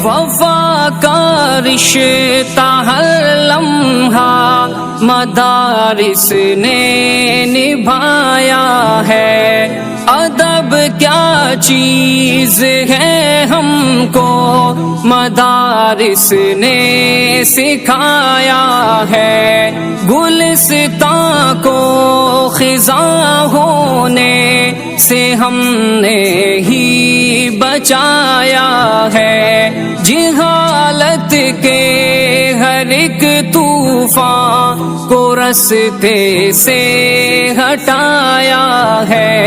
وفا کا رشتہ ہر لمحہ مدارس نے نبھایا ہے، ادب کیا چیز ہے ہم کو مدارس نے سکھایا ہے، گلستان کو خزاں ہونے سے ہم نے ہی بچایا ہے، جہالت کے ہر ایک طوفان کو رستے سے ہٹایا ہے،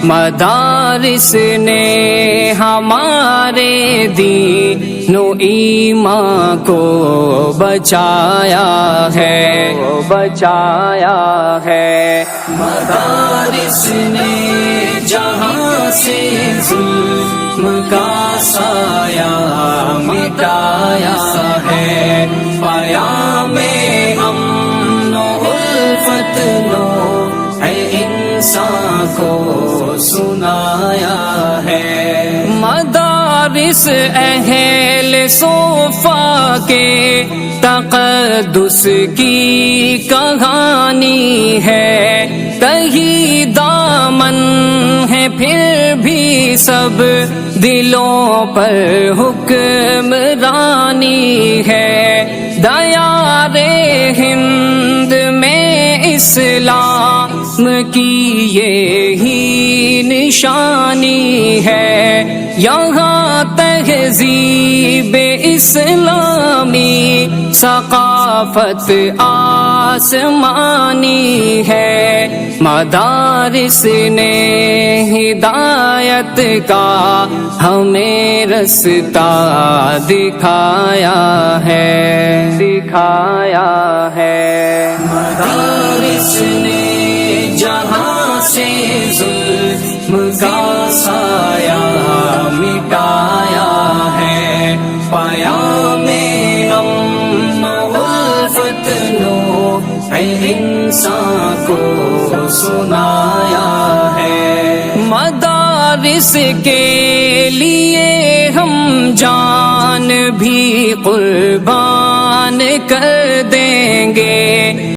مدارس نے ہمارے دین و ایمان کو بچایا ہے، مدارس نے جہاں سے ظلم کا سایہ مٹایا ہے، پیام امن و الفت نو اے انسان کو سنایا ہے، مدارس اہل صوفہ کے تقدس کی کہانی ہے، کہیں دامن ہے پھر بھی سب دلوں پر حکمرانی ہے، دیار ہند میں اسلام کی یہی نشانی ہے، یہاں تہذیب اسلامی ثقافت آسمانی ہے، مدارس نے ہدایت کا ہمیں رستہ دکھایا ہے، مدارس نے جہاں سے ظلم کا سایہ مٹایا ہے، پیام امن و الفت نو اے انسان کو سنایا ہے، مدارس کے لیے ہم جان بھی قربان کر دیں گے۔